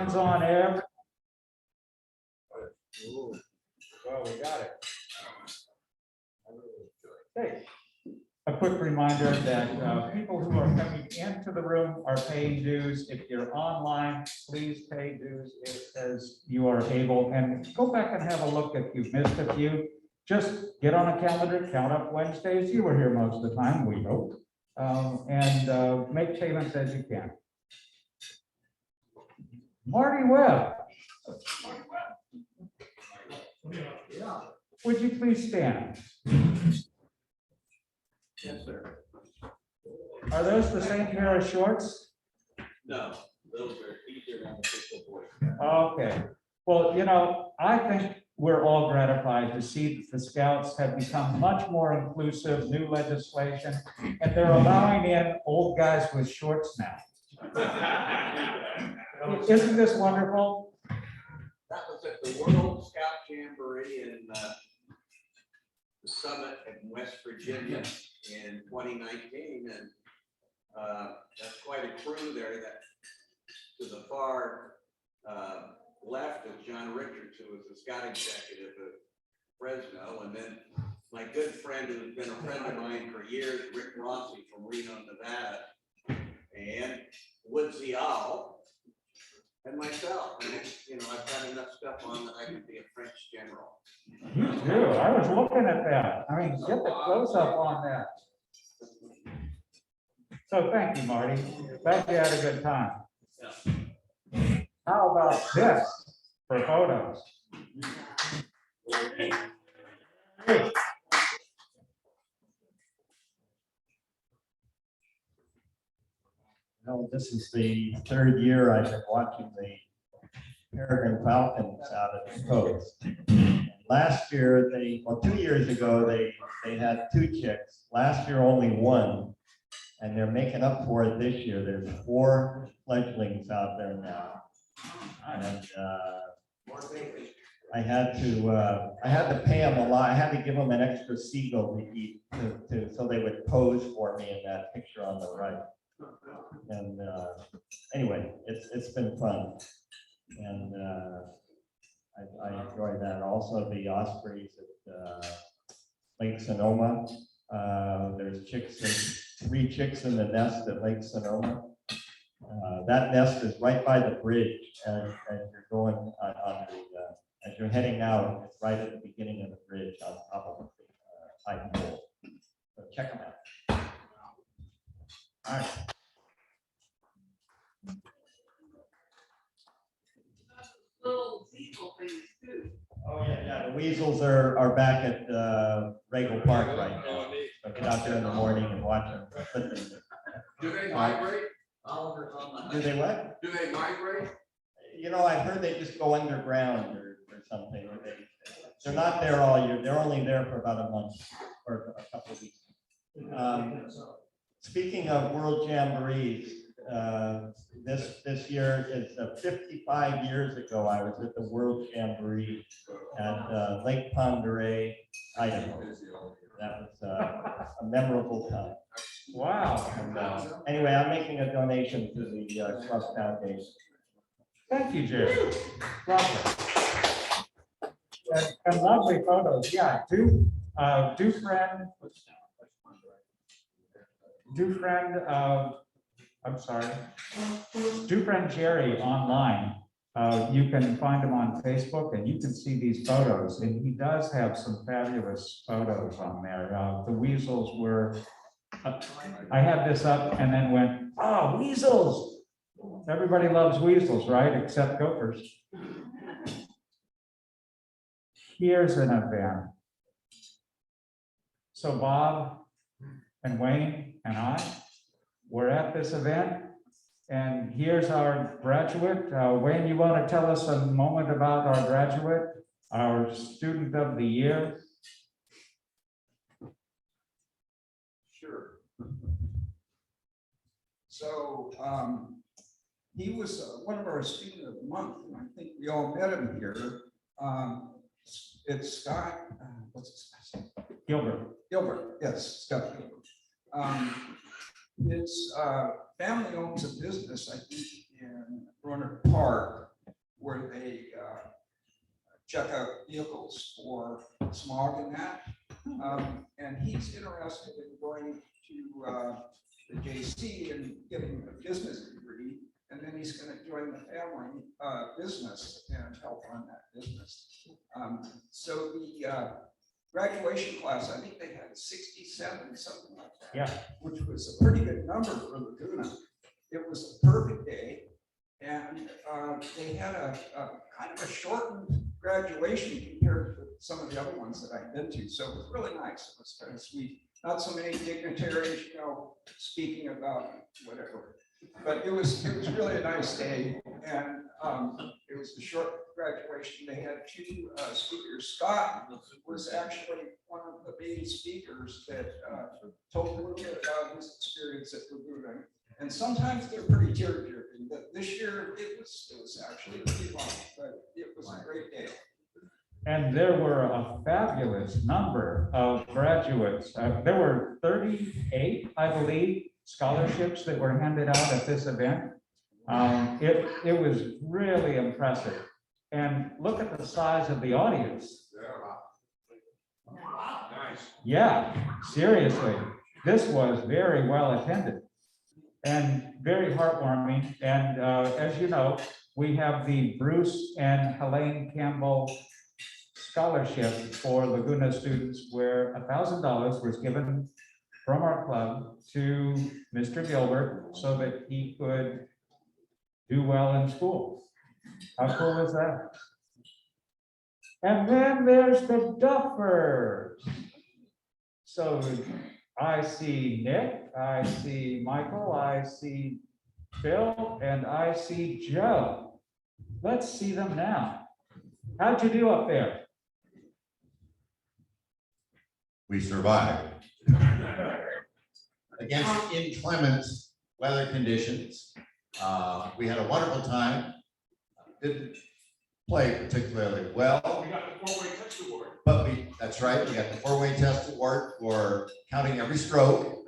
Hands on air. Ooh. Well, we got it. Okay. A quick reminder that people who are coming into the room are paying dues. If you're online, please pay dues as you are able, and go back and have a look if you've missed a few. Just get on a calendar, count up Wednesdays. You were here most of the time, we hope, and make payments as you can. Marty Webb. Would you please stand? Yes, sir. Are those the same pair of shorts? No, those are easier on the official voice. Okay. Well, you know, I think we're all gratified to see that the Scouts have become much more inclusive, new legislation, and they're allowing in old guys with shorts now. Isn't this wonderful? That was at the World Scout Jamboree in the summit in West Virginia in 2019, and that's quite a crew there. That to the far left of John Richards, who was the Scout executive at Fresno, and then my good friend who has been a friend of mine for years, Rick Rossi from Reno, Nevada, and Woodsy Owl, and myself. And you know, I've got enough stuff on that I can be a French general. You do. I was looking at that. I mean, get the close up on that. So thank you, Marty. Glad you had a good time. How about this for photos? Hey. No, this is the third year I've been watching the Peregrine Falcons out at the coast. Last year, 2 years ago, they had 2 chicks. Last year, only 1, and they're making up for it this year. There's 4 fledglings out there now, and I had to pay them a lot. I had to give them an extra seagull to eat, so they would pose for me in that picture on the right. And anyway, it's been fun, and I enjoy that. Also, the ospreys at Lake Sonoma. There's 3 chicks in the nest at Lake Sonoma. That nest is right by the bridge as you're going on as you're heading out. It's right at the beginning of the bridge on top of the high pole. So check them out. All right. Little weasel things too. Oh, yeah, the weasels are back at Regal Park right now. So get out there in the morning and watch them. Do they migrate? Do they what? Do they migrate? You know, I've heard they just go underground or something. Or they're not there all year. They're only there for about a month or a couple of weeks. Speaking of World Jamborees, this year is 55 years ago. I was at the World Jamboree at Lake Pend Oreille, Idaho. That was a memorable time. Wow. And, anyway, I'm making a donation to the Club Foundation. Thank you, Jerry. Lovely. And lovely photos. Yeah, Dufresne Jerry online. You can find him on Facebook, and you can see these photos. And he does have some fabulous photos on there. The weasels were. I had this up and then went, oh, weasels! Everybody loves weasels, right? Except gophers. Here's an event. So Bob and Wayne and I were at this event, and here's our graduate. Wayne, you want to tell us a moment about our graduate, our student of the year? Sure. So he was one of our student of the month, and I think we all met him here. It's Scott, what's his last name? Gilbert, yes, Scott Gilbert. His family owns a business, I think, in Roanoke Park, where they check out vehicles for smog and that. And he's interested in going to the JC and getting a business degree. And then he's going to join the family business and help run that business. So the graduation class, I think they had 67, something like that. Yeah. Which was a pretty good number for Laguna. It was a perfect day. And they had a kind of a shortened graduation compared to some of the other ones that I've been to. So it was really nice. It was kind of sweet. Not so many dignitaries, speaking about whatever. But it was really a nice day. And it was a short graduation. They had two speakers. Scott was actually one of the main speakers that told a little bit about his experience at Laguna. And sometimes they're pretty tear-jerking, but this year it was actually pretty long, but it was a great day. And there were a fabulous number of graduates. There were 38, I believe, scholarships that were handed out at this event. It was really impressive. And look at the size of the audience. Yeah, seriously, this was very well attended and very heartwarming. And as you know, we have the Bruce and Helene Campbell Scholarship for Laguna students, where $1,000 was given from our club to Mr. Gilbert so that he could do well in school. How cool is that? And then there's the Duffers. So I see Nick, I see Michael, I see Bill, and I see Joe. Let's see them now. How'd you do up there? We survived. Against inclement weather conditions. We had a wonderful time. Didn't play particularly well. We got the 4-way test award. But that's right, we got the 4-way test award for counting every stroke.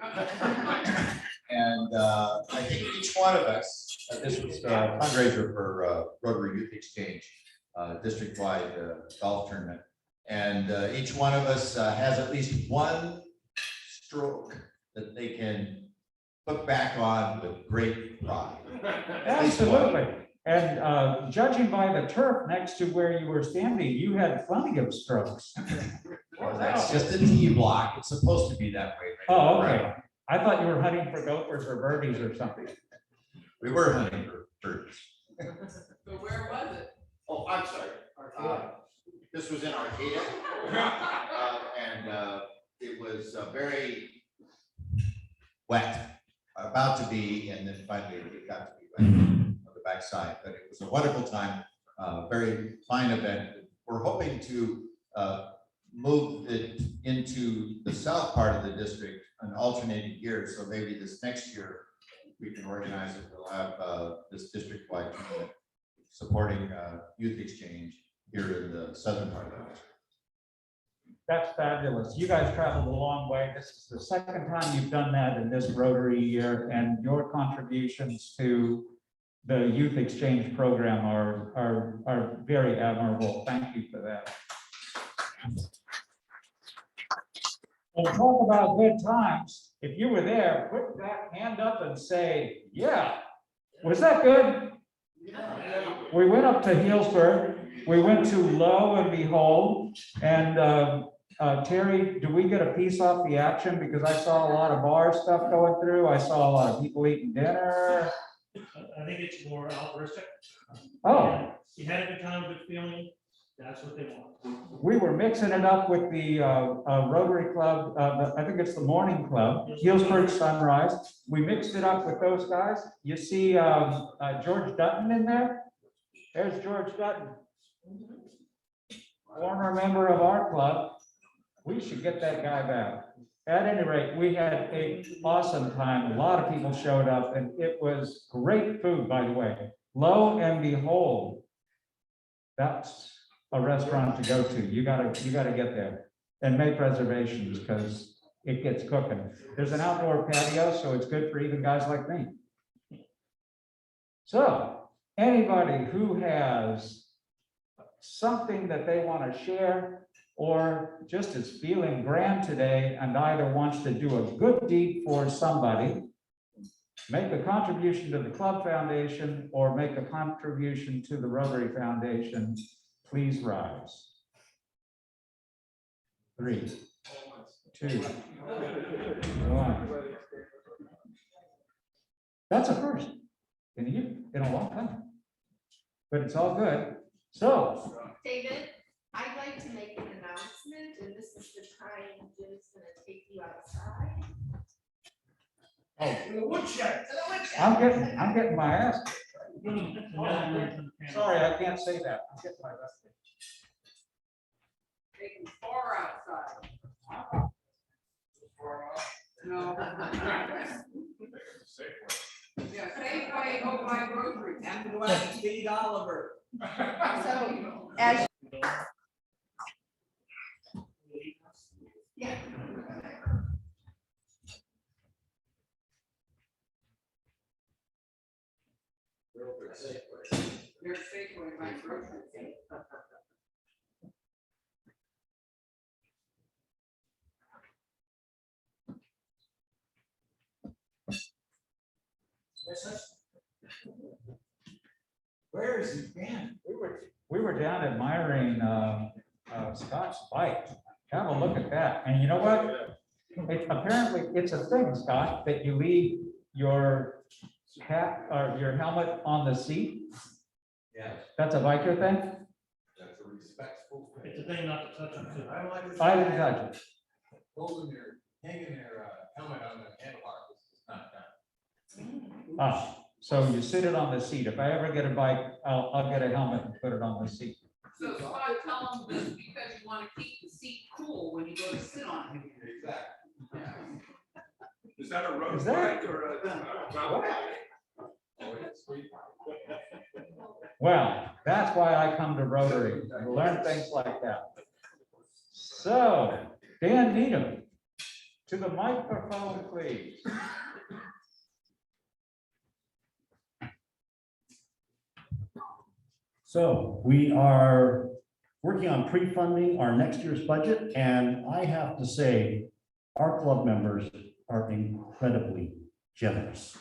And I think each one of us, this was a fundraiser for Rotary Youth Exchange, district-wide golf tournament. And each one of us has at least one stroke that they can look back on with great pride. Absolutely. And judging by the turf next to where you were standing, you had plenty of strokes. Well, that's just a tee block. It's supposed to be that way. Oh, okay. I thought you were hunting for gophers or birdies or something. We were hunting for birds. So where was it? Oh, I'm sorry. This was in Arcata. And it was very wet, about to be, and then finally it got to be wet on the backside. But it was a wonderful time, very fine event. We're hoping to move it into the south part of the district an alternating year. So maybe this next year we can organize it. We'll have this district-wide tournament supporting youth exchange here in the southern part of the district. That's fabulous. You guys traveled a long way. This is the second time you've done that in this Rotary year, and your contributions to the youth exchange program are very admirable. Thank you for that. And talk about good times. If you were there, put that hand up and say, yeah. Was that good? We went up to Healdsburg. We went to Lo and Behold. And Terry, do we get a piece off the action? Because I saw a lot of bar stuff going through. I saw a lot of people eating dinner. I think it's more altruistic. Oh, You had a good time, good feeling, that's what they want. we were mixing it up with the Rotary Club. I think it's the Morning Club, Healdsburg Sunrise. We mixed it up with those guys. You see George Dutton in there? There's George Dutton. Former member of our club. We should get that guy back. At any rate, we had an awesome time. A lot of people showed up, and it was great food, by the way. Lo and Behold, that's a restaurant to go to. You gotta get there and make reservations because it gets cooking. There's an outdoor patio, so it's good for even guys like me. So Anybody who has something that they want to share or just is feeling grand today and either wants to do a good deed for somebody, make a contribution to the club foundation or make a contribution to the Rotary Foundation, please rise. 3, 2, 1. That's a first in a long time. But it's all good. So, David, I'd like to make an announcement, and this is the time Jim's gonna take you outside. oh, The woodshed. To the woodshed. I'm getting my ass kicked. Sorry, I can't say that. I'm getting my ass kicked. Taking far outside. No. Yeah, Safeway, go buy groceries. And go out and feed Oliver. So, as. Yeah. You're Safeway, buy groceries. Where is he been? We were down admiring Scott's bike. Have a look at that. And you know what? Apparently, it's a thing, Scott, that you leave your hat or your helmet on the seat. Yes, That's a biker thing? that's a respectful It's a thing not to touch them too. I don't like. I didn't touch it. Hanging their helmet on the handlebar, this is not done. Ah, so you sit it on the seat. If I ever get a bike, I'll get a helmet and put it on the seat. So Scott, tell them this is because you want to keep the seat cool when you go to sit on it. Exactly. Is that a road Is that- bike or Well, that's why I come to Rotary, to learn things like that. So, Dan Needham, to the microphone, please. So we are working on pre-funding our next year's budget, and I have to say, our club members are incredibly generous.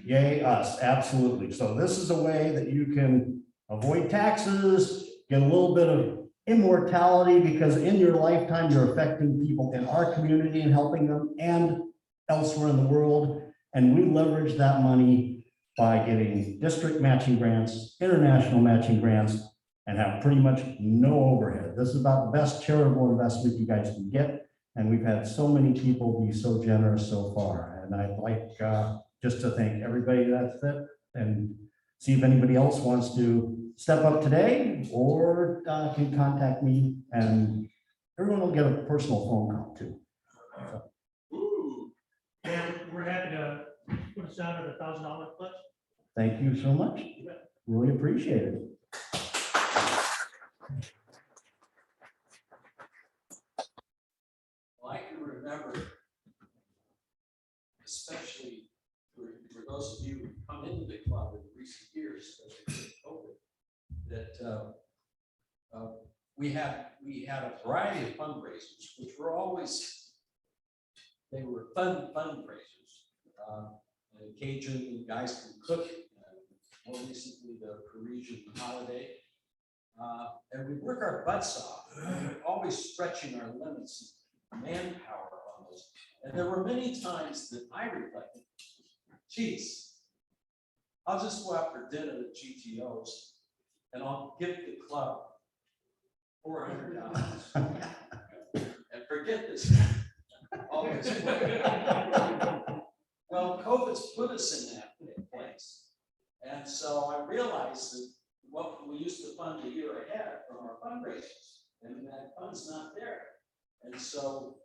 Yay, us, absolutely. So this is a way that you can avoid taxes, get a little bit of immortality, because in your lifetime, you're affecting people in our community and helping them and elsewhere in the world. And we leverage that money by getting district matching grants, international matching grants, and have pretty much no overhead. This is about the best charitable investment you guys can get. And we've had so many people be so generous so far. And I'd like just to thank everybody that's it and see if anybody else wants to step up today or can contact me, and everyone will get a personal phone call too. And we're happy to put us down at $1,000 plus. Thank you so much. Really appreciate it. Well, I can remember, especially for those of you who come into the club in recent years, especially COVID, that we had a variety of fundraisers, which were always, they were fun fundraisers. Cajun guys can cook, more recently the Parisian holiday. And we work our butts off, always stretching our limits of manpower on those. And there were many times that I reflected, geez, I'll just go out for dinner at GTO's and I'll give the club $400 and forget this. All this work. Well, COVID's put us in that place. And so I realized that what we used to fund a year ahead from our fundraisers, and that fund's not there. And so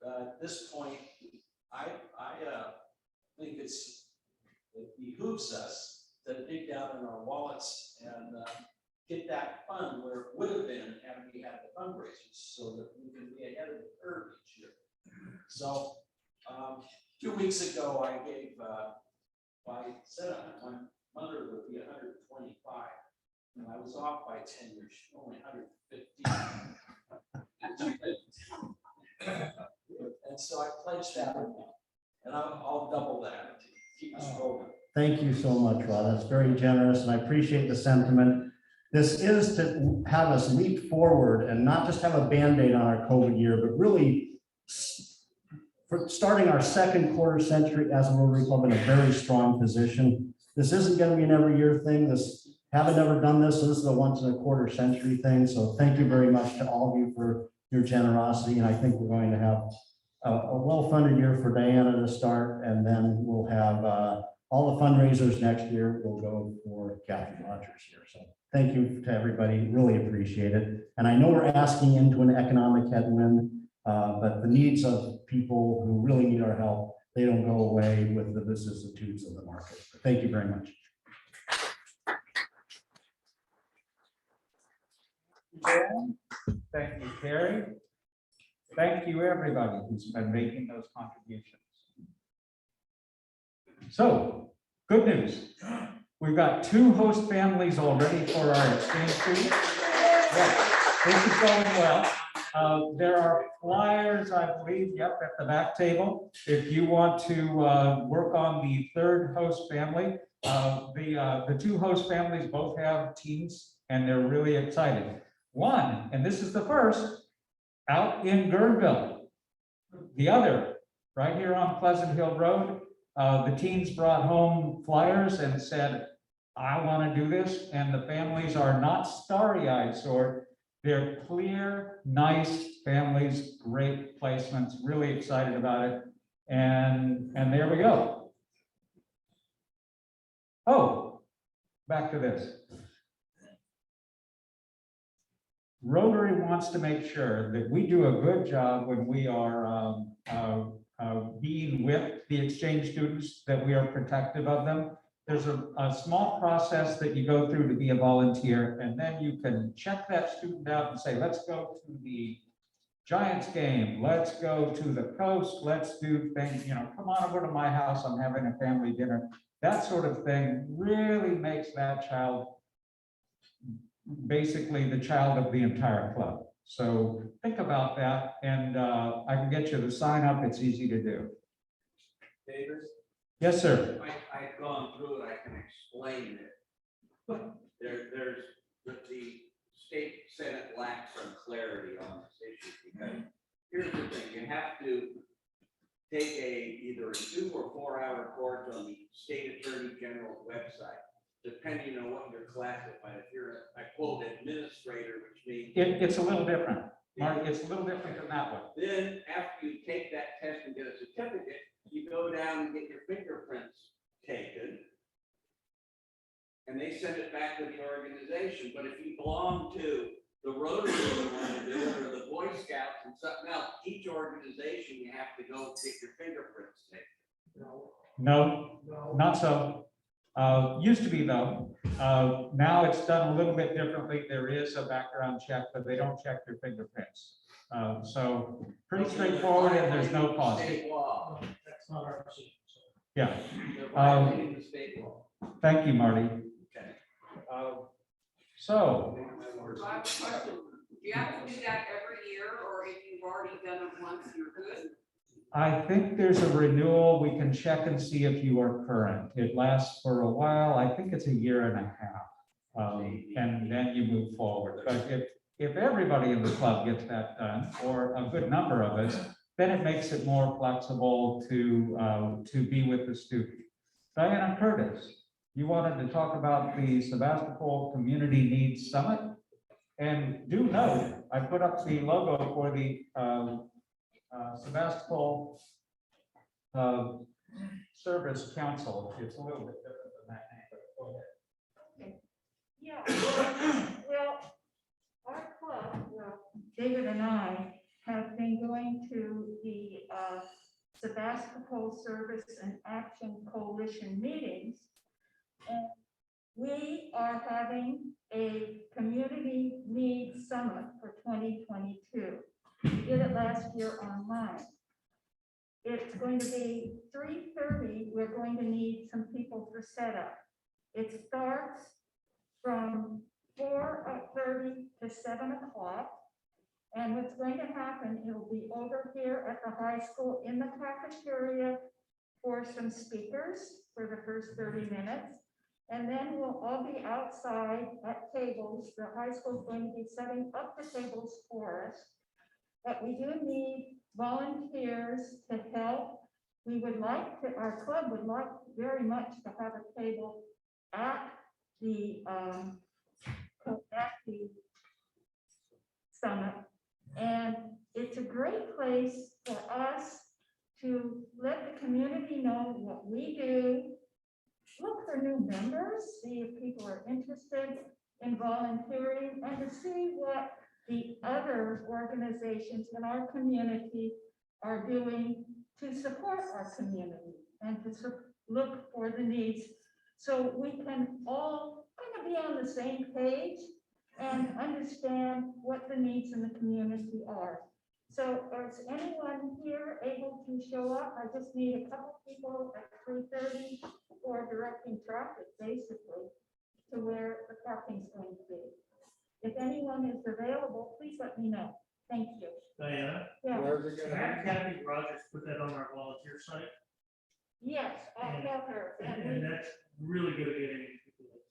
at this point, I think it behooves us to dig down in our wallets and get that fund where it would have been had we had the fundraisers, so that we can be ahead of the curve each year. So 2 weeks ago, I gave, I said on mother would be 125. And I was off by 10 years, she's only 115. And so I pledged that amount, and I'll double that to keep us rolling. Thank you so much, Rod. That's very generous, and I appreciate the sentiment. This is to have us leap forward and not just have a Band-Aid on our COVID year, but really for starting our second quarter century as a Rotary Club in a very strong position. This isn't going to be an every year thing. Haven't ever done this, so this is a once in a quarter century thing. So thank you very much to all of you for your generosity, and I think we're going to have a well-funded year for Diana to start, and then we'll have all the fundraisers next year will go for Kathy Rogers here. So thank you to everybody, really appreciate it. And I know we're asking into an economic headwind, but the needs of people who really need our help, they don't go away with the vicissitudes of the market. Thank you very much. Thank you, Terry. Thank you, everybody who's been making those contributions. So, good news. We've got 2 host families already for our exchange students. Yeah, this is going well. There are flyers, I believe, yep, at the back table. If you want to work on the 3rd host family, the 2 host families both have teams, and they're really excited. One, and this is the first, out in Guerneville. The other, right here on Pleasant Hill Road, the teens brought home flyers and said, I want to do this. And the families are not starry-eyed sort. They're clear, nice families, great placements, really excited about it. And there we go. Oh, back to this. Rotary wants to make sure that we do a good job when we are being with the exchange students, that we are protective of them. There's a small process that you go through to be a volunteer, and then you can check that student out and say, let's go to the Giants game, let's go to the coast, let's do things, come on over to my house, I'm having a family dinner. That sort of thing really makes that child basically the child of the entire club. So think about that, and I can get you to sign up. It's easy to do. David? Yes, sir. I've gone through it, I can explain it. There's the state senate lacks some clarity on this issue, because here's the thing, you have to take either a 2 or 4 hour course on the state attorney general's website, depending on what you're classified. If you're, I quote, administrator, which means. It's a little different. Mark, it's a little different than that one. Then after you take that test and get a certificate, you go down and get your fingerprints taken. And they send it back to the organization. But if you belong to the Rotary or the Boy Scouts and something else, each organization you have to go get your fingerprints taken. No, not so. Used to be though. Now it's done a little bit differently. There is a background check, but they don't check your fingerprints. So pretty straightforward, and there's no cost. State law. That's not our decision. So. Yeah. They're violating the state law. Thank you, Marty. Okay. So, So I have a question. Do you have to do that every year, or if you've already done it once, you're good? I think there's a renewal. We can check and see if you are current. It lasts for a while. I think it's 1.5 years. And then you move forward. But if everybody in the club gets that done, or a good number of us, then it makes it more flexible to be with the student. Diana Curtis, you wanted to talk about the Sebastopol Community Needs Summit. And do note, I put up the logo for the Sebastopol Service Council. It's a little bit different than that name, but go ahead. Yeah, well, our club, David and I have been going to the Sebastopol Service and Action Coalition meetings. And we are having a community needs summit for 2022. We did it last year online. It's going to be 3:30. We're going to need some people for setup. It starts from 4:30 to 7 o'clock. And what's going to happen, it'll be over here at the high school in the cafeteria for some speakers for the first 30 minutes. And then we'll all be outside at tables. The high school is going to be setting up the tables for us. But we do need volunteers to help. We would like to, our club would like very much to have a table at the summit. And it's a great place for us to let the community know what we do. Look for new members, see if people are interested in volunteering, and to see what the other organizations in our community are doing to support our community and to look for the needs. So we can all kind of be on the same page and understand what the needs in the community are. So is anyone here able to show up? I just need a couple people at 3:30 for directing traffic, basically, to where the parking's going to be. If anyone is available, please let me know. Thank you. Diana, Yeah, have Kathy Rogers put that on our volunteer site, yes, I'll tell her. and that's really good at getting people.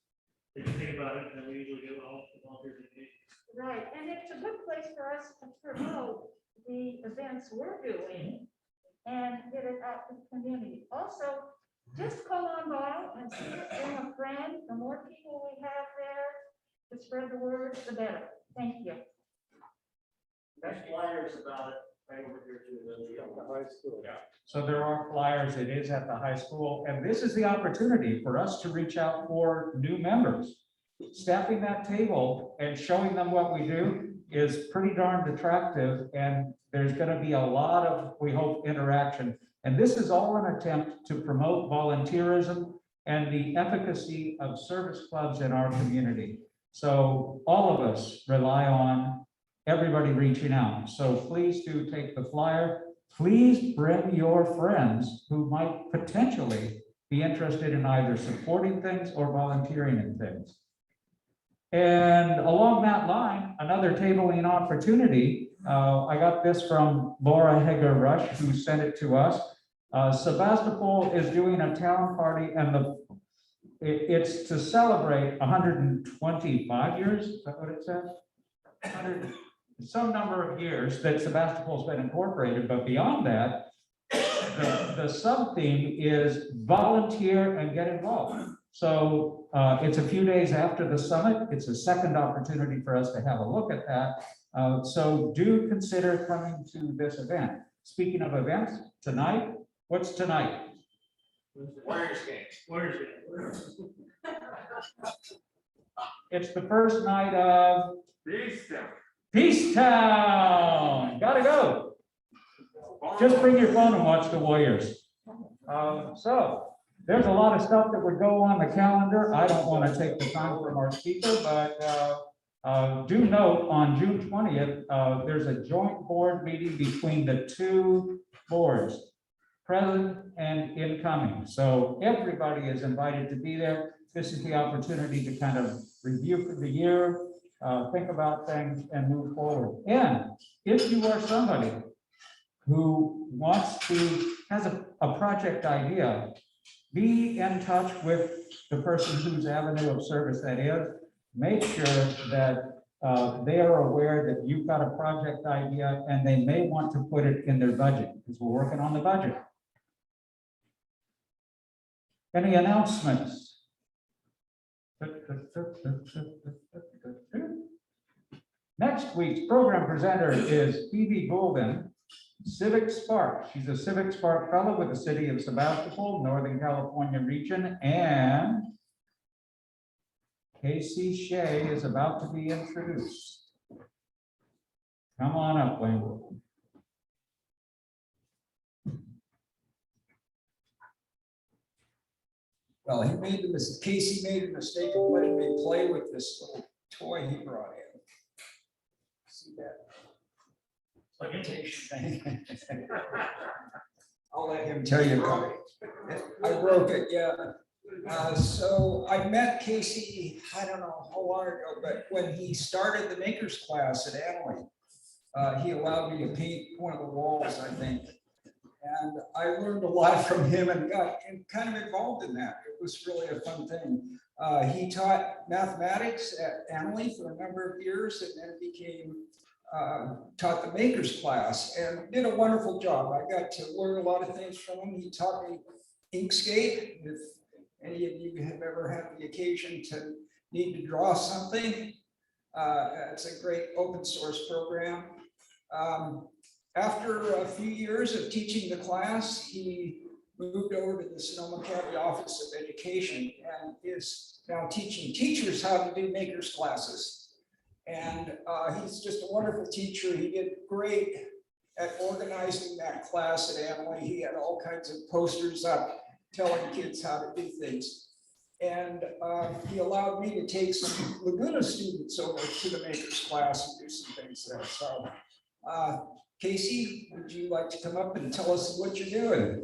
They can think about it, and then we usually get all the volunteers engaged. Right, and it's a good place for us to promote the events we're doing and get it out to the community. Also, just come on by and see us, bring a friend. The more people we have there to spread the word, the better. Thank you. There's flyers about it right over here too. The high school. Yeah. So there are flyers. It is at the high school, and this is the opportunity for us to reach out for new members. Staffing that table and showing them what we do is pretty darned attractive, and there's going to be a lot of, we hope, interaction. And this is all an attempt to promote volunteerism and the efficacy of service clubs in our community. So all of us rely on everybody reaching out. So please do take the flyer. Please bring your friends who might potentially be interested in either supporting things or volunteering in things. And along that line, another tabling opportunity. I got this from Laura Hager Rush, who sent it to us. Sebastopol is doing a town party, and it's to celebrate 125 years. Is that what it says? 100, some number of years that Sebastopol's been incorporated, but beyond that, the sub-theme is volunteer and get involved. So it's a few days after the summit. It's a second opportunity for us to have a look at that. So do consider coming to this event. Speaking of events, tonight, what's tonight? Warriors game. Where's it? It's the first night of Peacetown. Peacetown. Gotta go. Just bring your phone and watch the Warriors. So there's a lot of stuff that would go on the calendar. I don't want to take the time from our speaker, but do note on June 20th, there's a joint board meeting between the two boards, present and incoming. So everybody is invited to be there. This is the opportunity to kind of review for the year, think about things and move forward. And if you are somebody who has a project idea, be in touch with the person whose avenue of service that is. Make sure that they are aware that you've got a project idea and they may want to put it in their budget, because we're working on the budget. Any announcements? Next week's program presenter is Phoebe Golden, Civic Spark. She's a Civic Spark Fellow with the City of Sebastopol, Northern California region, and Casey Shea is about to be introduced. Come on up, Wayne. Well, Casey made a mistake of letting me play with this little toy he brought in. See that? I'll let him tell you about it. I broke it, yeah. So I met Casey, I don't know how long ago, but when he started the makers class at Annalee, he allowed me to paint one of the walls, I think. And I learned a lot from him and got kind of involved in that. It was really a fun thing. He taught mathematics at Annalee for a number of years and then became taught the makers class and did a wonderful job. I got to learn a lot of things from him. He taught me Inkscape. If any of you have ever had the occasion to need to draw something, it's a great open source program. After a few years of teaching the class, he moved over to the Sonoma County Office of Education and is now teaching teachers how to do makers classes. And he's just a wonderful teacher. He did great at organizing that class at Annalee. He had all kinds of posters up telling kids how to do things. And he allowed me to take some Laguna students over to the makers class and do some things there. So Casey, would you like to come up and tell us what you're doing?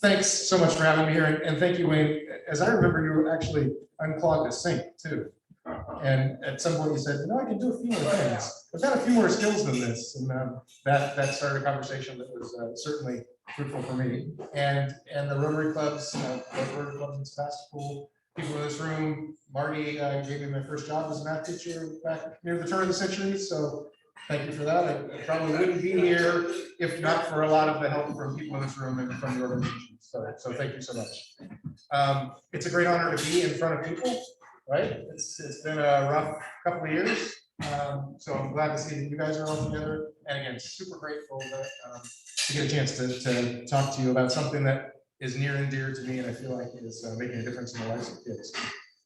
Thanks so much for having me here, and thank you, Wayne. As I remember, you were actually unclogged a sink too. And at some point you said, I can do a few more things. I've got a few more skills than this, and that started a conversation that was certainly fruitful for me. And the Rotary clubs, the Rotary clubs in Sebastopol, people in this room. Marty gave me my first job as a math teacher back near the turn of the century, so thank you for that. I probably wouldn't be here if not for a lot of the help from people in this room and from the organization. So thank you so much. It's a great honor to be in front of people, right? It's been a rough couple of years. So I'm glad to see that you guys are all together. And again, super grateful that, to get a chance to talk to you about something that is near and dear to me and I feel like is making a difference in the lives of kids.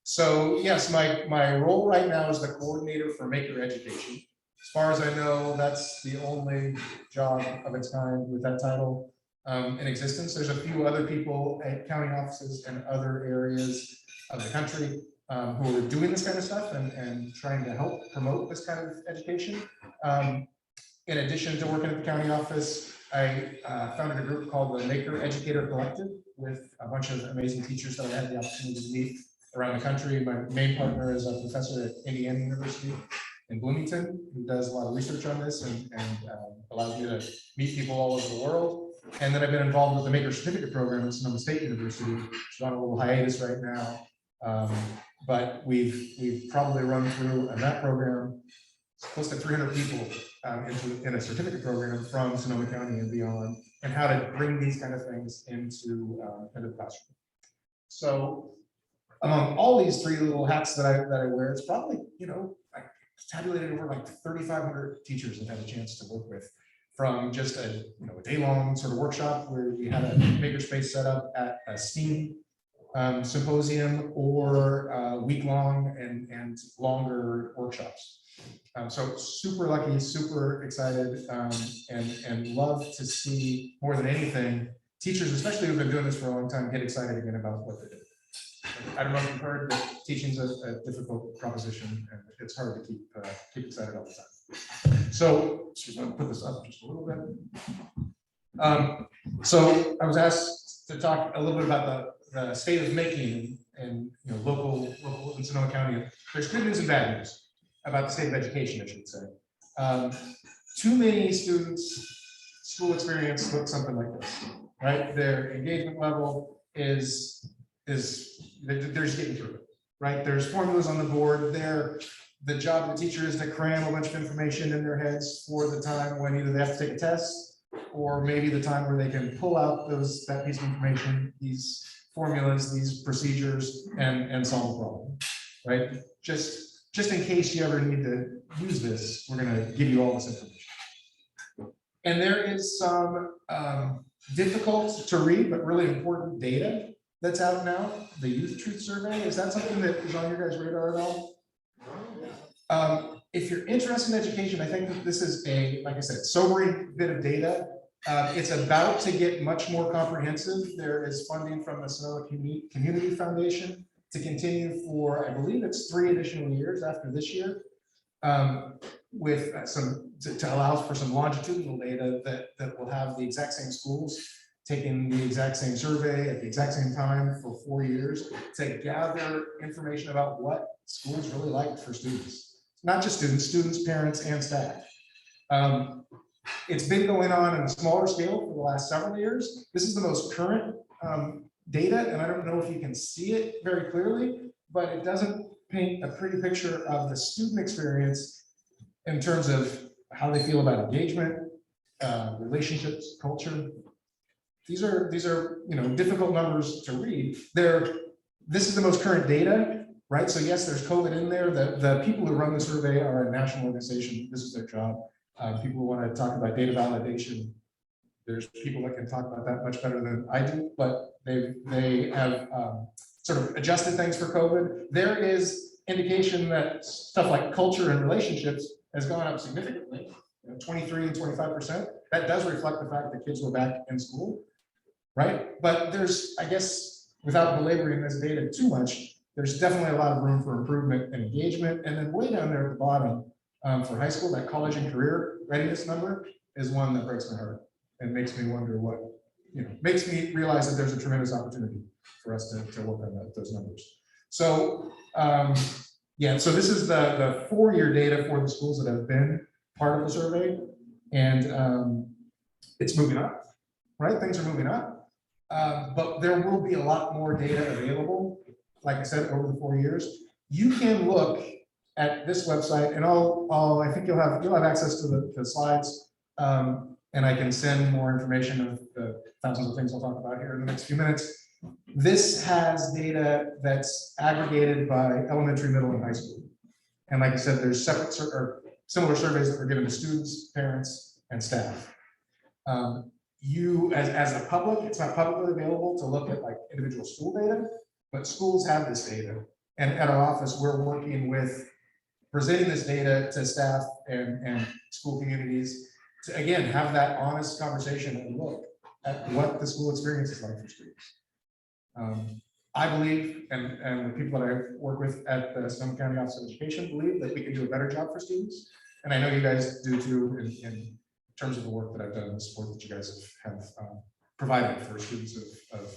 So yes, my role right now is the coordinator for Maker Education. As far as I know, that's the only job of its kind with that title in existence. There's a few other people at county offices and other areas of the country who are doing this kind of stuff and trying to help promote this kind of education. In addition to working at the county office, I founded a group called the Maker Educator Collective with a bunch of amazing teachers that I had the opportunity to meet around the country. My main partner is a professor at Indiana University in Bloomington, who does a lot of research on this and allows me to meet people all over the world. And then I've been involved with the Maker Certificate Program at Sonoma State University, which is on a little hiatus right now. But we've probably run through in that program close to 300 people in a certificate program from Sonoma County and beyond, and how to bring these kind of things into the classroom. So among all these three little hats that I wear, it's probably, I tabulated over like 3,500 teachers I've had a chance to work with, from just a day-long sort of workshop where we had a makerspace set up at a STEAM symposium, or week-long and longer workshops. So super lucky, super excited, and love to see more than anything teachers, especially who've been doing this for a long time, get excited again about what they do. I don't know if you've heard that teaching's a difficult proposition, and it's hard to keep excited all the time. So excuse me, I'll put this up just a little bit. So I was asked to talk a little bit about the state of making and local in Sonoma County. There's good news and bad news about the state of education, I should say. Too many students' school experience looks something like this, right? Their engagement level is they're just getting through it, right? There's formulas on the board. The job of the teacher is to cram a bunch of information in their heads for the time when either they have to take a test, or maybe the time where they can pull out that piece of information, these formulas, these procedures, and solve the problem, right? Just in case you ever need to use this, we're going to give you all this information. And there is some difficult to read, but really important data that's out now. The Youth Truth Survey, is that something that is on your guys' radar at all? If you're interested in education, I think that this is like I said, sobering bit of data. It's about to get much more comprehensive. There is funding from the Sonoma Community Foundation to continue for, I believe it's 3 additional years after this year, with some to allow for some longitudinal data that will have the exact same schools taking the exact same survey at the exact same time for 4 years to gather information about what schools really liked for students. Not just students, parents, and staff. It's been going on a smaller scale for the last several years. This is the most current data, and I don't know if you can see it very clearly, but it doesn't paint a pretty picture of the student experience in terms of how they feel about engagement, relationships, culture. These are difficult numbers to read. This is the most current data, right? So yes, there's COVID in there. The people who run the survey are a national organization. This is their job. People who want to talk about data validation, there's people that can talk about that much better than I do, but they have sort of adjusted things for COVID. There is indication that stuff like culture and relationships has gone up significantly, 23 and 25%. That does reflect the fact that kids were back in school, right? But there's, I guess, without belaboring this data too much, there's definitely a lot of room for improvement and engagement. And then way down there at the bottom, for high school, that college and career readiness number is one that breaks my heart and makes me wonder what, makes me realize that there's a tremendous opportunity for us to work on those numbers. So, yeah, so this is the 4-year data for the schools that have been part of the survey, and it's moving up, right? Things are moving up, but there will be a lot more data available. Like I said, over the 4 years, you can look at this website, and I think you'll have access to the slides, and I can send more information of the thousands of things I'll talk about here in the next few minutes. This has data that's aggregated by elementary, middle, and high school. And like I said, there's separate or similar surveys that are given to students, parents, and staff. You, as a public, it's not publicly available to look at like individual school data, but schools have this data. And at our office, we're working with presenting this data to staff and school communities to, again, have that honest conversation and look at what the school experience is like for students. I believe, and the people that I work with at the Sonoma County Office of Education believe that we can do a better job for students. And I know you guys do too, in terms of the work that I've done, the support that you guys have provided for students of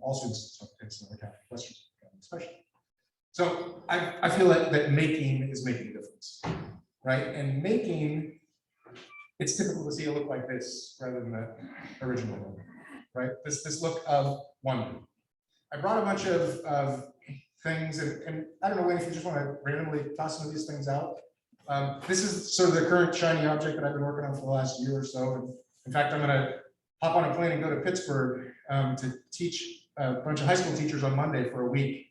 all students in Sonoma County, Western County especially. So I feel like that making is making a difference, right? And making, it's typical to see a look like this rather than the original one, right? This look of wonder. I brought a bunch of things, and I don't know, Wayne, if you just want to randomly toss some of these things out. This is sort of the current shiny object that I've been working on for the last year or so. And in fact, I'm going to hop on a plane and go to Pittsburgh to teach a bunch of high school teachers on Monday for a week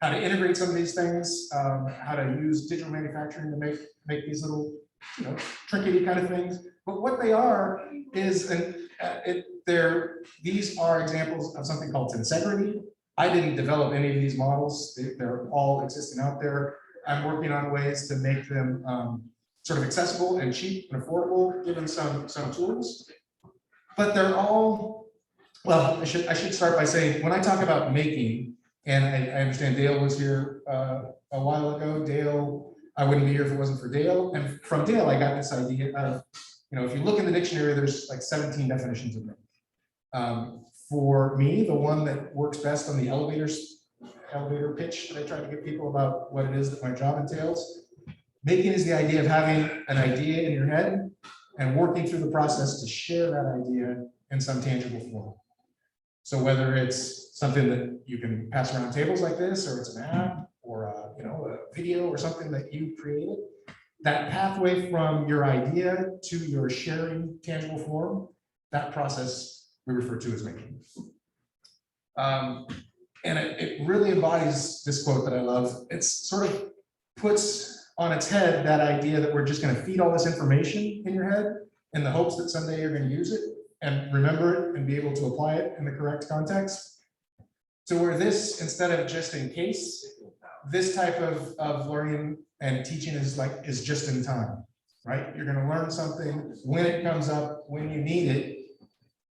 how to integrate some of these things, how to use digital manufacturing to make these little, trinkety kind of things. But what they are is, these are examples of something called tensegrity. I didn't develop any of these models. They're all existing out there. I'm working on ways to make them sort of accessible and cheap and affordable, given some tools. But they're all, well, I should start by saying, when I talk about making, and I understand Dale was here a while ago. Dale, I wouldn't be here if it wasn't for Dale. And from Dale, I got this idea of, if you look in the dictionary, there's like 17 definitions of make. For me, the one that works best on the elevator pitch that I try to give people about what it is that my job entails. Making is the idea of having an idea in your head and working through the process to share that idea in some tangible form. So whether it's something that you can pass around tables like this, or it's an app, or a video or something that you created, that pathway from your idea to your sharing tangible form, that process we refer to as making. And it really embodies this quote that I love. It sort of puts on its head that idea that we're just going to feed all this information in your head in the hopes that someday you're going to use it and remember it and be able to apply it in the correct context. So where this, instead of just in case, this type of learning and teaching is just in time, right? You're going to learn something when it comes up, when you need it.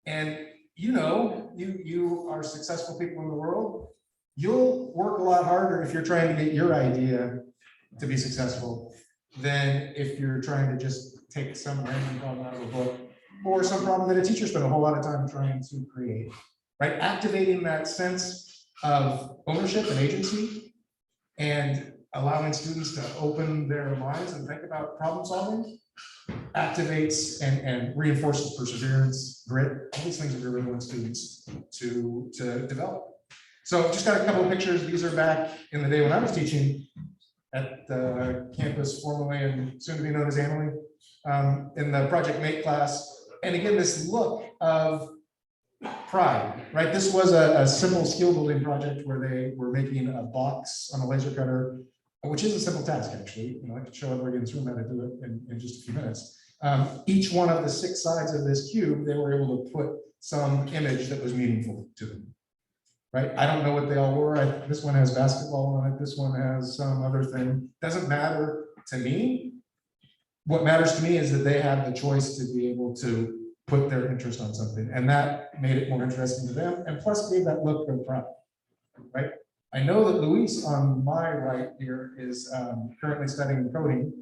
And you are successful people in the world. You'll work a lot harder if you're trying to get your idea to be successful than if you're trying to just take some random problem out of a book or some problem that a teacher spent a whole lot of time trying to create, right? Activating that sense of ownership and agency and allowing students to open their minds and think about problem solving activates and reinforces perseverance, grit, all these things that we really want students to develop. So just got a couple of pictures. These are back in the day when I was teaching at the campus formerly and soon to be known as Annalee, in the Project Mate class. And again, this look of pride, right? This was a simple skill building project where they were making a box on a laser cutter, which is a simple task, actually. You know, I could show everybody in this room how to do it in just a few minutes. Each one of the 6 sides of this cube, they were able to put some image that was meaningful to them, right? I don't know what they all were. This one has basketball on it. This one has some other thing. Doesn't matter to me. What matters to me is that they have the choice to be able to put their interest on something, and that made it more interesting to them, and plus gave that look of pride, right? I know that Luis on my right here is currently studying coding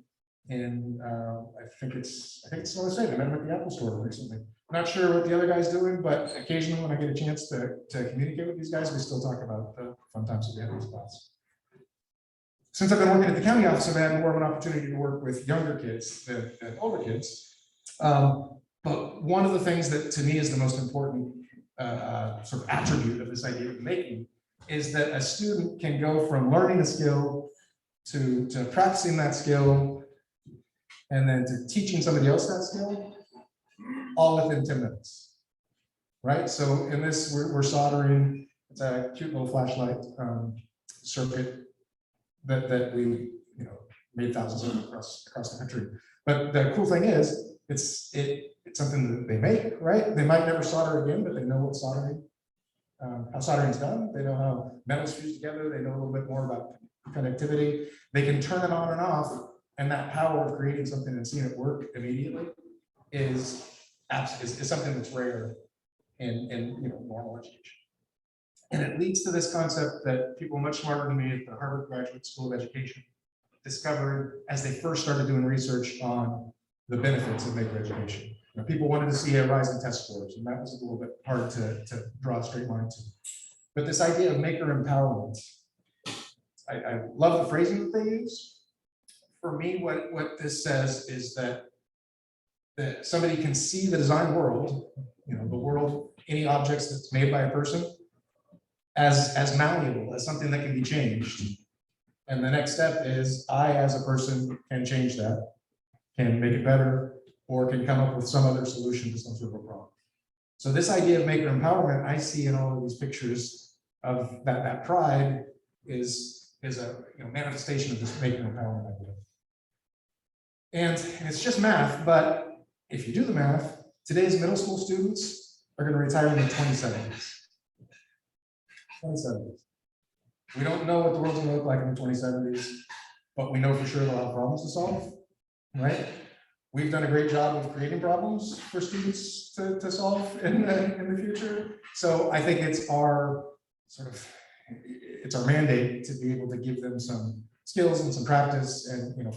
in, I think it's North State. I met him at the Apple Store recently. Not sure what the other guy's doing, but occasionally when I get a chance to communicate with these guys, we still talk about the fun times that we had in this class. Since I've been working at the county office, I've had more of an opportunity to work with younger kids than older kids. But one of the things that to me is the most important sort of attribute of this idea of making is that a student can go from learning a skill to practicing that skill and then to teaching somebody else that skill all within 10 minutes, right? So in this, we're soldering. It's a cute little flashlight circuit that we made thousands of across the country. But the cool thing is, it's something that they make, right? They might never solder again, but they know what soldering, how soldering is done. They know how metals fuse together. They know a little bit more about connectivity. They can turn it on and off, and that power of creating something and seeing it work immediately is something that's rare in normal education. And it leads to this concept that people much smarter than me at the Harvard Graduate School of Education discovered as they first started doing research on the benefits of maker education. Now, people wanted to see a rise in test scores, and that was a little bit hard to draw a straight line to. But this idea of maker empowerment, I love the phrasing that they use. For me, what this says is that somebody can see the design world, the world, any objects that's made by a person, as malleable, as something that can be changed. And the next step is I, as a person, can change that, can make it better, or can come up with some other solution to some sort of a problem. So this idea of maker empowerment, I see in all of these pictures of that pride is a manifestation of this maker empowerment idea. And it's just math, but if you do the math, today's middle school students are going to retire in the 2070s. 2070s. We don't know what the world's going to look like in the 2070s, but we know for sure they'll have problems to solve, right? We've done a great job of creating problems for students to solve in the future. So I think it's our mandate to be able to give them some skills and some practice and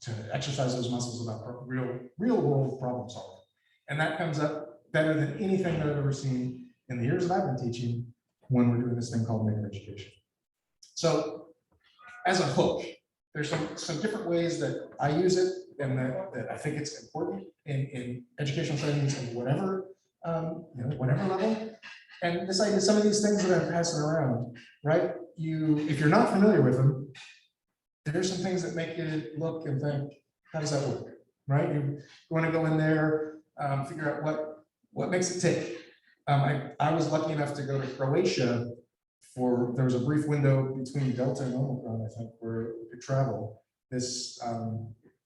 to exercise those muscles about real world problem solving. And that comes up better than anything that I've ever seen in the years that I've been teaching when we're doing this thing called maker education. So as a hook, there's some different ways that I use it and that I think it's important in educational settings of whatever level. And this idea, some of these things that I'm passing around, right? If you're not familiar with them, there's some things that make you look and think, how does that work, right? You want to go in there, figure out what makes it tick. I was lucky enough to go to Croatia there was a brief window between Delta and Omicron, I think, where we could travel. This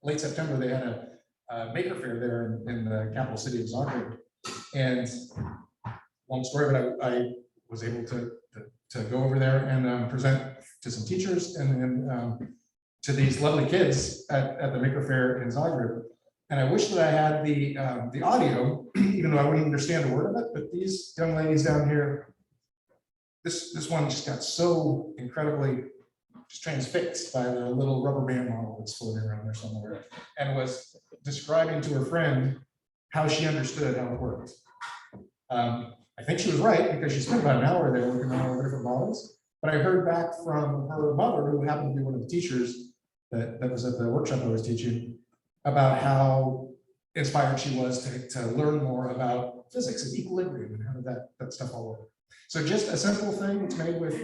late September, they had a maker fair there in the capital city of Zagreb. And long story, but I was able to go over there and present to some teachers and to these lovely kids at the maker fair in Zagreb. And I wish that I had the audio, even though I wouldn't understand a word of it, but these young ladies down here, this one just got so incredibly just transfixed by the little rubber band model that's floating around there somewhere, and was describing to her friend how she understood how it worked. I think she was right, because she spent about an hour there looking at all the different models. But I heard back from her mother, who happened to be one of the teachers that was at the workshop I was teaching, about how inspired she was to learn more about physics and equilibrium and how did that stuff all work. So just a simple thing that's made with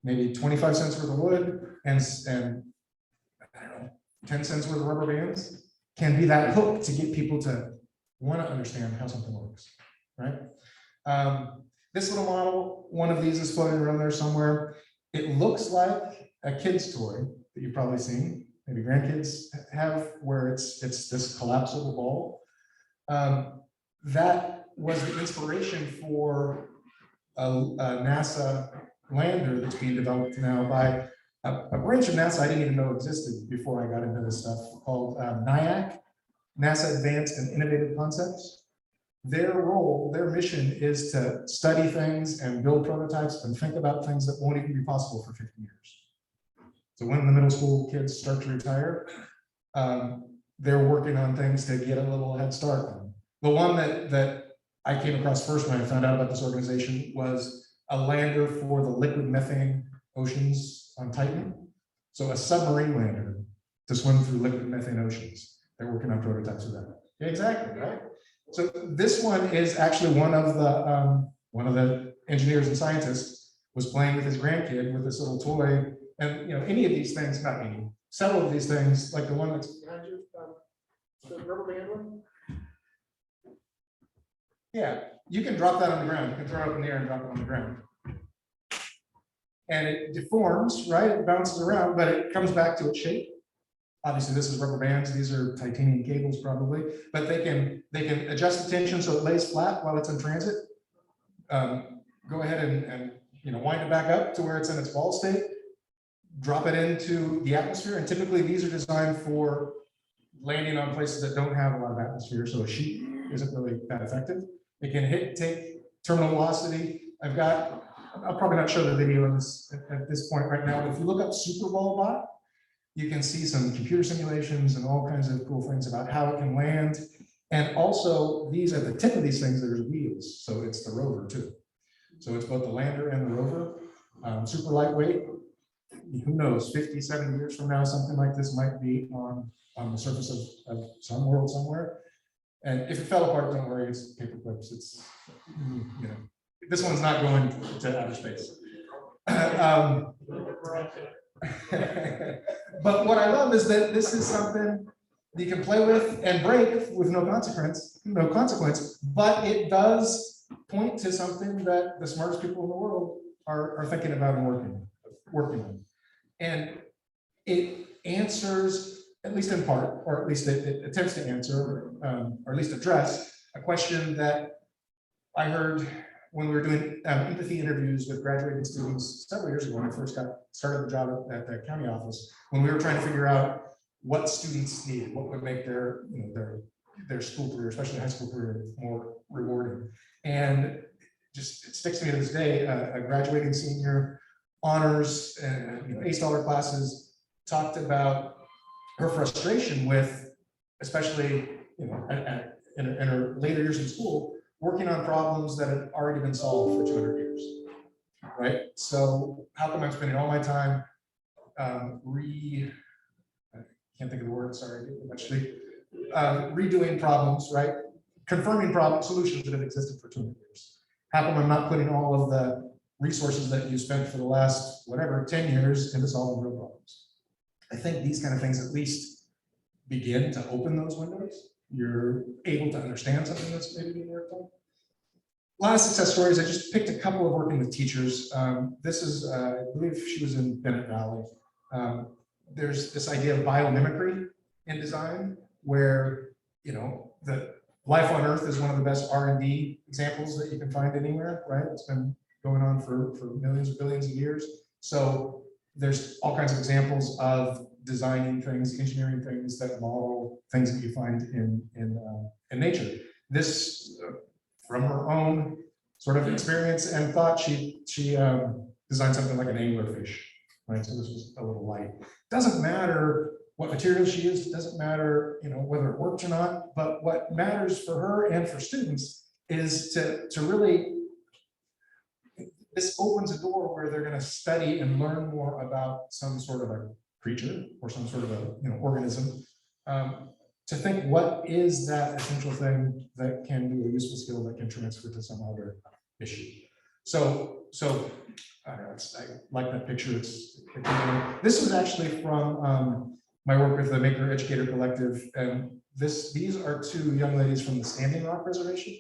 maybe 25 cents worth of wood and I don't know, 10 cents worth of rubber bands can be that hook to get people to want to understand how something works, right? This little model, one of these is floating around there somewhere. It looks like a kid's toy that you've probably seen, maybe grandkids have, where it's this collapsible ball. That was the inspiration for a NASA lander that's being developed now by a branch of NASA I didn't even know existed before I got into this stuff, called NIAC, NASA Advanced and Innovative Concepts. Their role, their mission is to study things and build prototypes and think about things that won't even be possible for 50 years. So when the middle school kids start to retire, they're working on things to get a little head start. The one that I came across first when I found out about this organization was a lander for the liquid methane oceans on Titan. So a submarine lander to swim through liquid methane oceans. They're working on prototypes of that. Yeah, exactly, right? So this one is actually one of the engineers and scientists was playing with his grandkid with this little toy. And any of these things, not any, several of these things, like the one that's behind you, the rubber band one. Yeah, you can drop that on the ground. You can throw it up in the air and drop it on the ground. And it deforms, right? It bounces around, but it comes back to its shape. Obviously, this is rubber bands. These are titanium cables probably, but they can adjust the tension so it lays flat while it's in transit. Go ahead and wind it back up to where it's in its ball state. Drop it into the atmosphere, and typically these are designed for landing on places that don't have a lot of atmosphere, so a sheet isn't really that effective. It can take terminal velocity. I'll probably not show the video in this at this point right now, but if you look up Super Bowl bot, you can see some computer simulations and all kinds of cool things about how it can land. And also, these at the tip of these things, there's wheels, so it's the rover too. So it's both the lander and the rover, super lightweight. Who knows, 50, 70 years from now, something like this might be on the surface of some world somewhere. And if it fell apart, don't worry, it's paper clips. It's, this one's not going to outer space. But what I love is that this is something you can play with and break with no consequence, but it does point to something that the smartest people in the world are thinking about and working on. And it answers, at least in part, or at least it attempts to answer, or at least address a question that I heard when we were doing empathy interviews with graduating students several years ago when I first started the job at the county office, when we were trying to figure out what students needed, what would make their school career, especially high school career, more rewarding. And it sticks to me to this day. A graduating senior, honors, A-star classes, talked about her frustration with, especially in her later years in school, working on problems that had already been solved for 200 years, right? So how come I'm spending all my time I can't think of the word, sorry, actually, redoing problems, right? Confirming solutions that have existed for 200 years. How come I'm not putting all of the resources that you spent for the last, whatever, 10 years into solving real problems? I think these kind of things at least begin to open those windows. You're able to understand something that's maybe being worked on. A lot of success stories. I just picked a couple of working with teachers. This is, I believe she was in Bennett Valley. There's this idea of biomimicry in design where, the life on Earth is one of the best R&D examples that you can find anywhere, right? It's been going on for millions or billions of years. So there's all kinds of examples of designing things, engineering things that model things that you find in nature. This, from her own sort of experience and thought, she designed something like an anglerfish, right? So this was a little light. Doesn't matter what material she used, it doesn't matter, whether it worked or not, but what matters for her and for students is to really, this opens a door where they're going to study and learn more about some sort of a creature or some sort of a organism. To think, what is that essential thing that can do a useful skill that can transfer to some other issue? So I don't know, I like that picture. This was actually from my work with the Maker Educator Collective, and these are two young ladies from the Standing Rock Reservation,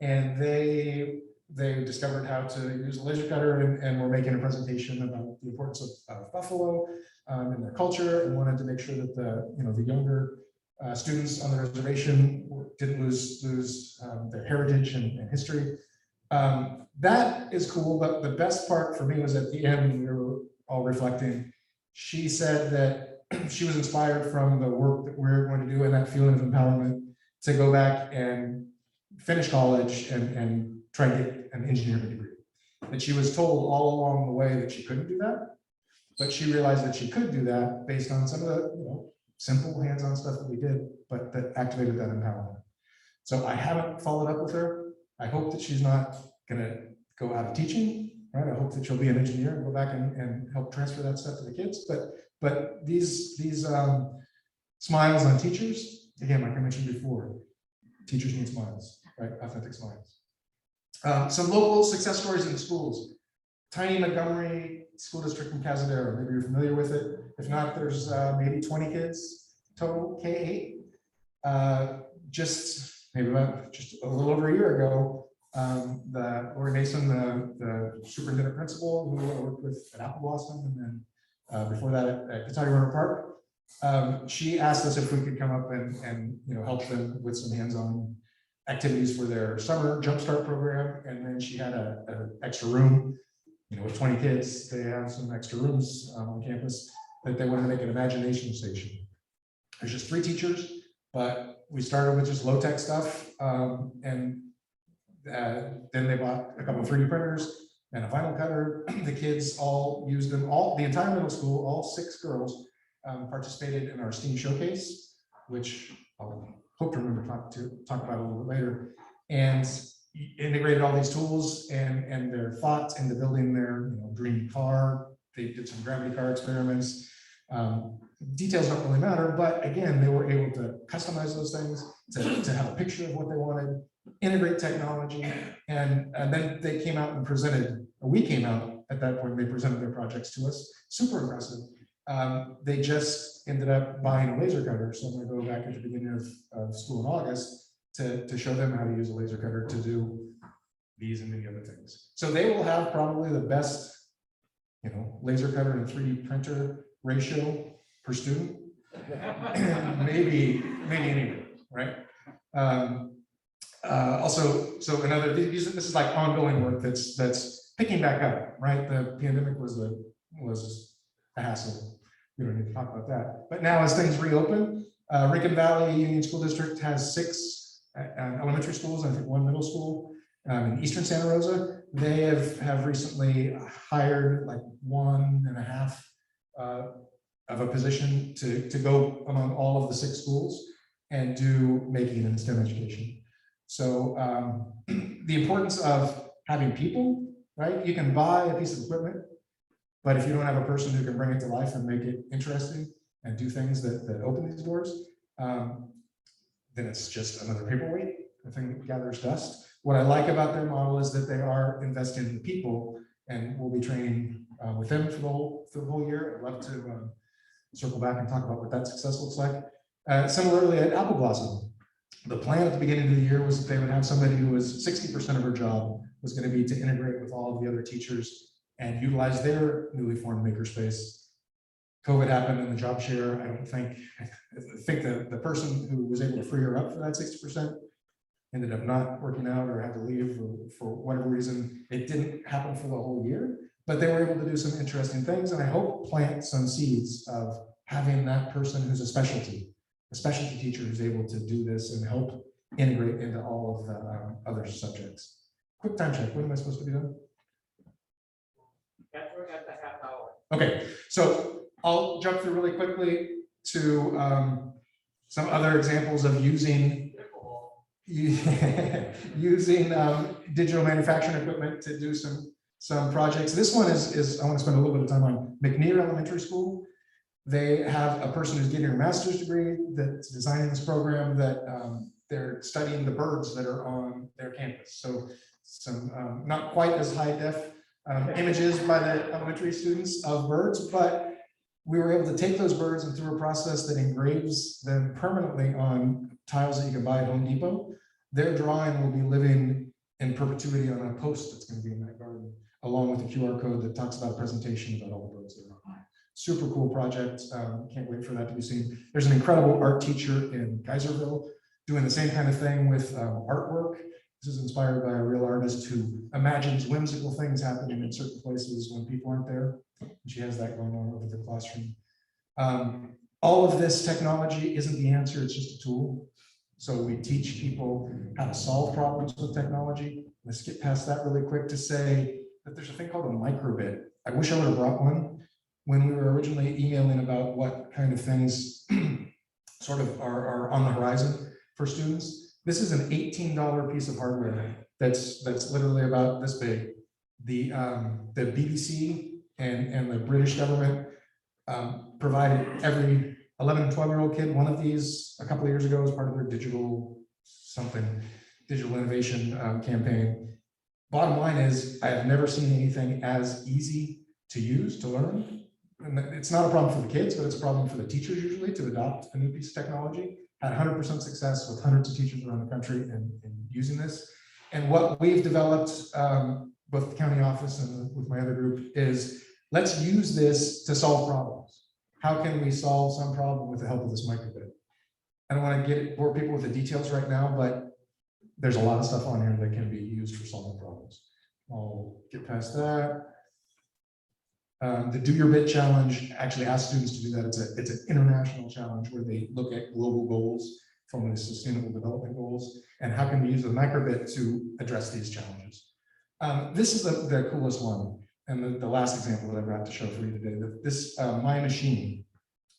and they discovered how to use a laser cutter and were making a presentation about the importance of buffalo in their culture, and wanted to make sure that the younger students on the reservation didn't lose their heritage and history. That is cool, but the best part for me was at the end, when we were all reflecting. She said that she was inspired from the work that we're going to do and that feeling of empowerment to go back and finish college and try to get an engineering degree. And she was told all along the way that she couldn't do that, but she realized that she could do that based on some of the simple hands-on stuff that we did, but that activated that empowerment. So I haven't followed up with her. I hope that she's not gonna go out of teaching, right? I hope that she'll be an engineer and go back and help transfer that stuff to the kids. But these smiles on teachers, again, like I mentioned before, teachers need smiles, right? Authentic smiles. Some local success stories in the schools. Tiny Montgomery School District in Cazadero, maybe you're familiar with it. If not, there's maybe 20 kids total, K-8. Just a little over a year ago, Lori Mason, the superintendent principal who I worked with at Apple Blossom, and then before that at Kentucky River Park, she asked us if we could come up and help them with some hands-on activities for their summer jumpstart program. And then she had an extra room, with 20 kids. They have some extra rooms on campus that they wanted to make an imagination station. There's just 3 teachers, but we started with just low-tech stuff, and then they bought a couple of 3D printers and a vinyl cutter. The kids all used them, the entire middle school, all 6 girls participated in our STEAM showcase, which I'll hope to remember to talk about a little bit later, and integrated all these tools and their thoughts into building their dream car. They did some gravity car experiments. Details don't really matter, but again, they were able to customize those things, to have a picture of what they wanted, integrate technology, and then they came out and presented, or we came out at that point, they presented their projects to us. Super impressive. They just ended up buying a laser cutter, so I'm going to go back at the beginning of school in August to show them how to use a laser cutter to do these and many other things. So they will have probably the best, laser cutter and 3D printer ratio per student, maybe anywhere, right? Also, so this is like ongoing work that's picking back up, right? The pandemic was a hassle. We don't need to talk about that. But now as things reopen, Rincon Valley Union School District has 6 elementary schools, I think 1 middle school in Eastern Santa Rosa. They have recently hired like 1.5 of a position to go among all of the 6 schools and do making in STEM education. So the importance of having people, right? You can buy a piece of equipment, but if you don't have a person who can bring it to life and make it interesting and do things that open these doors, then it's just another paperweight, a thing that gathers dust. What I like about their model is that they are investing in the people, and we'll be training with them for the whole year. I'd love to circle back and talk about what that success looks like. Similarly at Apple Blossom, the plan at the beginning of the year was that they would have somebody who was 60% of her job was going to be to integrate with all of the other teachers and utilize their newly formed makerspace. COVID happened in the job share. I think the person who was able to free her up for that 60% ended up not working out or had to leave for whatever reason. It didn't happen for the whole year, but they were able to do some interesting things, and I hope plant some seeds of having that person who's a specialty teacher who's able to do this and help integrate into all of the other subjects. Quick time check. What am I supposed to be doing? at the half hour. Okay, so I'll jump through really quickly to some other examples of using using digital manufacturing equipment to do some projects. This one is I want to spend a little bit of time on McNear Elementary School. They have a person who's getting a master's degree that's designing this program that they're studying the birds that are on their campus. So some not quite as high def images by the elementary students of birds, but we were able to take those birds and through a process that engraves them permanently on tiles that you can buy at Home Depot, their drawing will be living in perpetuity on a post that's going to be in that garden, along with a QR code that talks about a presentation about all the birds that are on. Super cool project. Can't wait for that to be seen. There's an incredible art teacher in Geyserville doing the same kind of thing with artwork. This is inspired by a real artist who imagines whimsical things happening in certain places when people aren't there. And she has that going on over the classroom. All of this technology isn't the answer, it's just a tool. So we teach people how to solve problems with technology. Let's get past that really quick to say that there's a thing called a microbit. I wish I would have brought one when we were originally emailing about what kind of things sort of are on the horizon for students. This is an $18 piece of hardware that's literally about this big. The BBC and the British government provided every 11 and 12-year-old kid one of these a couple of years ago as part of their digital innovation campaign. Bottom line is, I have never seen anything as easy to use, to learn. And it's not a problem for the kids, but it's a problem for the teachers usually to adopt a new piece of technology. Had 100% success with hundreds of teachers around the country in using this. And what we've developed, both the county office and with my other group, is let's use this to solve problems. How can we solve some problem with the help of this microbit? I don't want to bore people with the details right now, but there's a lot of stuff on here that can be used for solving problems. I'll get past that. The Do Your Bit Challenge actually asks students to do that. It's an international challenge where they look at global goals from the Sustainable Development Goals and how can we use the microbit to address these challenges. This is the coolest one. And the last example that I've got to show for you today, that this My Machine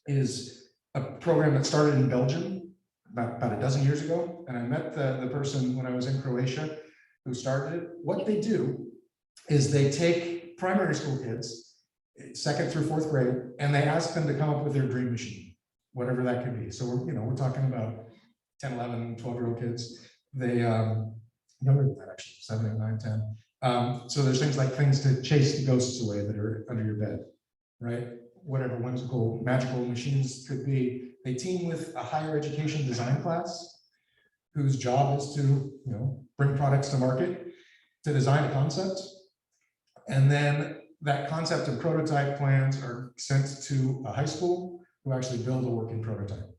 is a program that started in Belgium about a dozen years ago. And I met the person when I was in Croatia who started it. What they do is they take primary school kids, 2nd through 4th grade, and they ask them to come up with their dream machine, whatever that could be. So we're talking about 10, 11, 12-year-old kids. They younger than that actually, 7, 8, 9, 10. So there's things like things to chase the ghosts away that are under your bed, right? Whatever whimsical, magical machines could be. They team with a higher education design class whose job is to, bring products to market, to design a concept. And then that concept and prototype plans are sent to a high school who actually build a working prototype.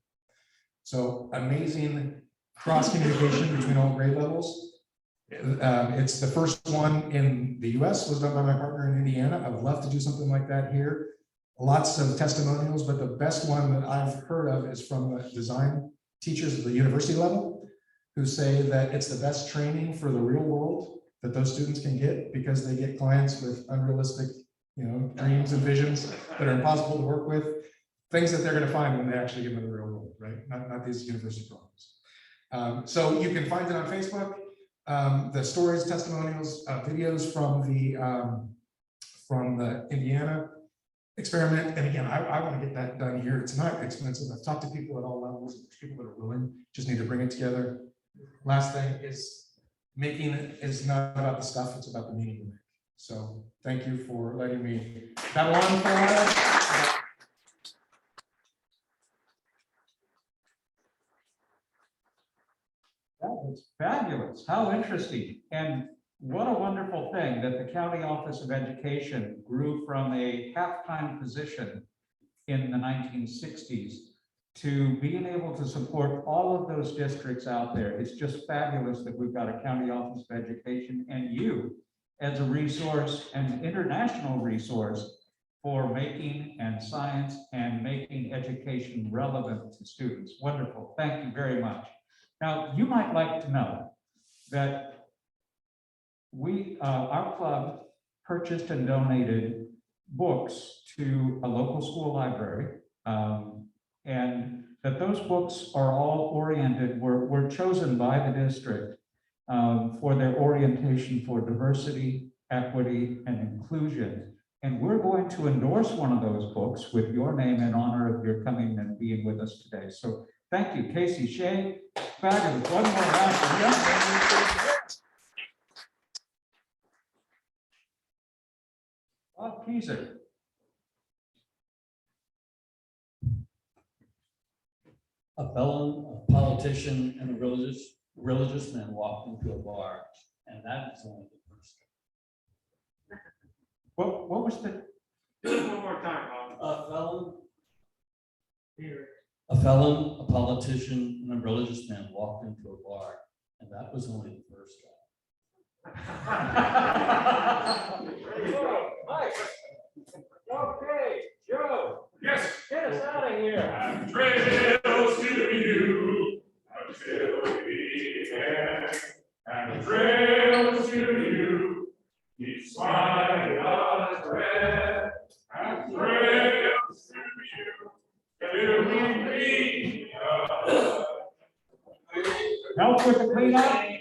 So amazing cross communication between all grade levels. It's the first one in the US, was done by my partner in Indiana. I would love to do something like that here. Lots of testimonials, but the best one that I've heard of is from the design teachers at the university level who say that it's the best training for the real world that those students can get because they get clients with unrealistic, dreams and visions that are impossible to work with, things that they're going to find when they actually get into the real world, right? Not these university problems. So you can find it on Facebook. The stories, testimonials, videos from the Indiana experiment. And again, I want to get that done here. It's not expensive. I've talked to people at all levels. There's people that are willing, just need to bring it together. Last thing is making it is not about the stuff, it's about the meaning you make. So thank you for letting me babble on for a while. That was fabulous. How interesting. And what a wonderful thing that the County Office of Education grew from a half-time position in the 1960s to being able to support all of those districts out there. It's just fabulous that we've got a County Office of Education and you as a resource, an international resource for making and science and making education relevant to students. Wonderful. Thank you very much. Now, you might like to know that our club purchased and donated books to a local school library. And that those books are all oriented, were chosen by the district for their orientation for diversity, equity, and inclusion. And we're going to endorse one of those books with your name in honor of your coming and being with us today. So thank you, Casey Shea. Fabulous. One more round. Bob Keyser. A felon, a politician, and a religious man walked into a bar, and that is only the first. What was the? Do it one more time, Bob. A felon, Here. a felon, a politician, and a religious man walked into a bar, and that was only the first guy. Okay, Joe, Yes. get us out of here. And trails to you until the end. And trails to you, keep smiling on red. And trails to you, till we meet. Help with the cleanup?